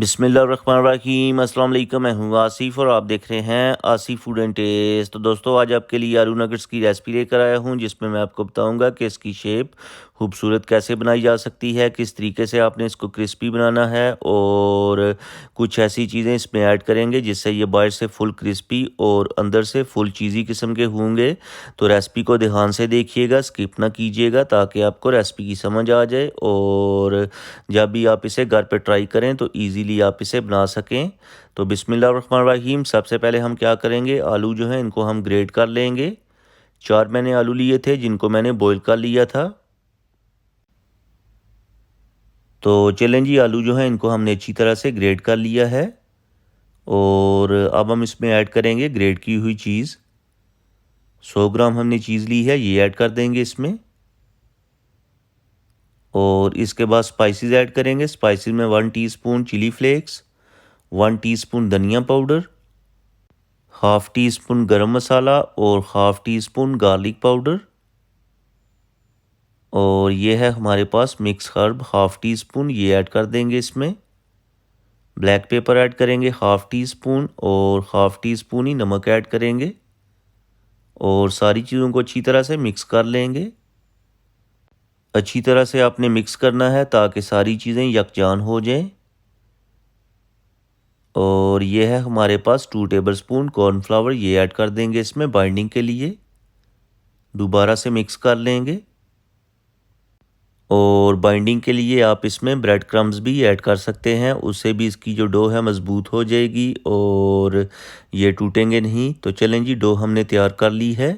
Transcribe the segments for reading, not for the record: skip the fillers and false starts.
बिस्मिल्लाहिर्रहमानिर्रहीम अस्सलाम वालेकुम। मैं हूँ आसिफ और आप देख रहे हैं आसिफ फूड एंड टेस्ट। तो दोस्तों आज आपके लिए आलू नगेट्स की रेसिपी लेकर आया हूँ, जिसमें मैं आपको बताऊँगा कि इसकी शेप खूबसूरत कैसे बनाई जा सकती है, किस तरीके से आपने इसको क्रिस्पी बनाना है और कुछ ऐसी चीज़ें इसमें ऐड करेंगे जिससे ये बाहर से फुल क्रिस्पी और अंदर से फुल चीज़ी किस्म के होंगे। तो रेसिपी को ध्यान से देखिएगा, स्किप ना कीजिएगा ताकि आपको रेसिपी की समझ आ जाए और जब भी आप इसे घर पे ट्राई करें तो इजीली आप इसे बना सकें। तो बिस्मिल्लाहिर्रहमानिर्रहीम। सबसे पहले हम क्या करेंगे, आलू जो है इनको हम ग्रेट कर लेंगे। 4 मैंने आलू लिए थे जिनको मैंने बॉईल कर लिया था। तो चलें जी, आलू जो है इनको हमने अच्छी तरह से ग्रेट कर लिया है और अब हम इसमें ऐड करेंगे ग्रेट की हुई चीज़। 100 ग्राम हमने चीज़ ली है, ये ऐड कर देंगे इसमें। और इसके बाद स्पाइसेस ऐड करेंगे। स्पाइसेस में 1 टीस्पून चिली फ्लेक्स, 1 टीस्पून धनिया powder, half teaspoon garam masala और half teaspoon garlic powder. और ये है हमारे पास mix herb half teaspoon, ये ऐड कर देंगे इसमें। ब्लैक पेपर ऐड करेंगे हाफ़ टी स्पून और हाफ़ टी स्पून ही नमक ऐड करेंगे और सारी चीज़ों को अच्छी तरह से मिक्स कर लेंगे। अच्छी तरह से आपने मिक्स करना है ताकि सारी चीज़ें यकजान हो जाएं। और ये है हमारे पास 2 टेबलस्पून कॉर्नफ्लावर, ये ऐड कर देंगे इसमें बाइंडिंग के लिए। दोबारा से मिक्स कर लेंगे और बाइंडिंग के लिए आप इसमें ब्रेड क्रम्स भी ऐड कर सकते हैं, उससे भी इसकी जो डो है मज़बूत हो जाएगी और ये टूटेंगे नहीं। तो चलें जी, डो हमने तैयार कर ली है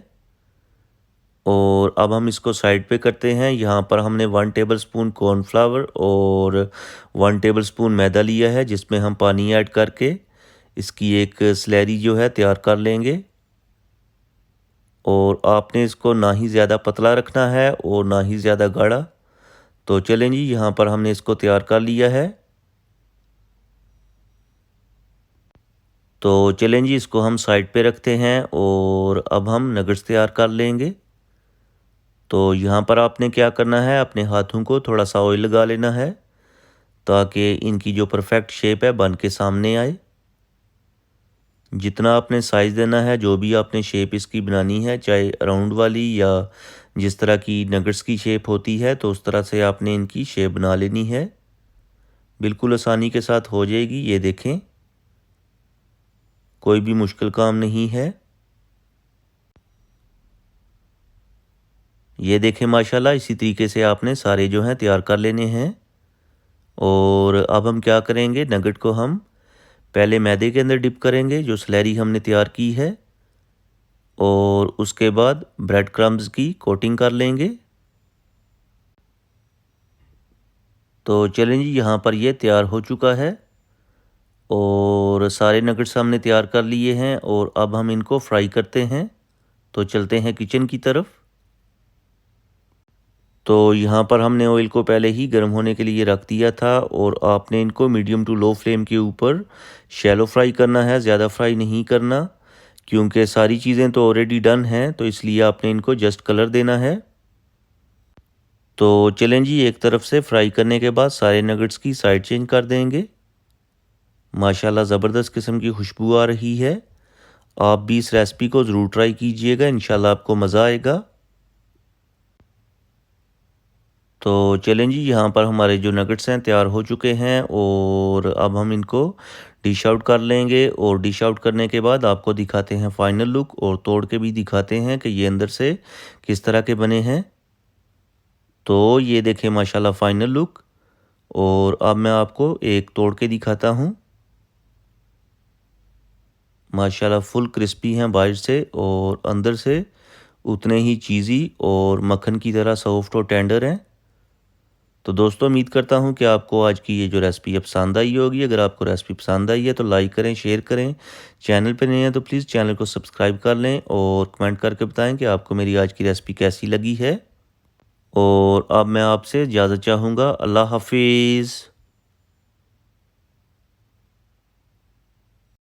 और अब हम इसको साइड पे करते हैं। यहाँ पर हमने 1 टेबलस्पून कॉर्नफ्लावर और 1 टेबलस्पून मैदा लिया है, जिसमें हम पानी ऐड करके इसकी एक स्लैरी जो है तैयार कर लेंगे। और आपने इसको ना ही ज़्यादा पतला रखना है और ना ही ज़्यादा गाढ़ा। तो चलें जी, यहाँ पर हमने इसको तैयार कर लिया है। तो चलें जी, इसको हम साइड पे रखते हैं और अब हम नगेट्स तैयार कर लेंगे। तो यहाँ पर आपने क्या करना है, अपने हाथों को थोड़ा सा ऑयल लगा लेना है ताकि इनकी जो परफेक्ट शेप है बन के सामने आए। जितना आपने साइज़ देना है, जो भी आपने शेप इसकी बनानी है, चाहे राउंड वाली या जिस तरह की नगेट्स की शेप होती है, तो उस तरह से आपने इनकी शेप बना लेनी है। बिल्कुल आसानी के साथ हो जाएगी, ये देखें, कोई भी मुश्किल काम नहीं है। ये देखें माशाल्लाह, इसी तरीके से आपने सारे जो हैं तैयार कर लेने हैं। और अब हम क्या करेंगे, नगेट को हम पहले मैदे के अंदर डिप करेंगे जो स्लैरी हमने तैयार की है और उसके बाद ब्रेड क्रम्स की कोटिंग कर लेंगे। तो चलें जी, यहाँ पर ये तैयार हो चुका है और सारे नगेट्स हमने तैयार कर लिए हैं और अब हम इनको फ्राई करते हैं। तो चलते हैं किचन की तरफ। तो यहाँ पर हमने ऑयल को पहले ही गर्म होने के लिए रख दिया था और आपने इनको मीडियम टू लो फ्लेम के ऊपर शैलो फ्राई करना है, ज़्यादा फ्राई नहीं करना, क्योंकि सारी चीज़ें तो ऑलरेडी डन हैं, तो इसलिए आपने इनको जस्ट कलर देना है। तो चलें जी, एक तरफ से फ्राई करने के बाद सारे नगेट्स की साइड चेंज कर देंगे। माशाल्लाह ज़बरदस्त किस्म की खुशबू आ रही है। आप भी इस रेसिपी को ज़रूर ट्राई कीजिएगा, इंशाल्लाह आपको मज़ा आएगा। तो चलें जी, यहाँ पर हमारे जो नगेट्स हैं तैयार हो चुके हैं और अब हम इनको डिश आउट कर लेंगे और डिश आउट करने के बाद आपको दिखाते हैं फाइनल लुक और तोड़ के भी दिखाते हैं कि ये अंदर से किस तरह के बने हैं। तो ये देखें माशाल्लाह फाइनल लुक। और अब मैं आपको एक तोड़ के दिखाता हूँ। माशाल्लाह फुल क्रिस्पी हैं बाहर से और अंदर से उतने ही चीज़ी और मक्खन की तरह सॉफ्ट और टेंडर हैं। तो दोस्तों, उम्मीद करता हूँ कि आपको आज की ये जो रेसिपी है पसंद आई होगी। अगर आपको रेसिपी पसंद आई है तो लाइक करें, शेयर करें। चैनल पे नए हैं तो प्लीज़ चैनल को सब्सक्राइब कर लें और कमेंट करके बताएं कि आपको मेरी आज की रेसिपी कैसी लगी है। और अब मैं आपसे इजाज़त चाहूँगा। अल्लाह हाफिज़।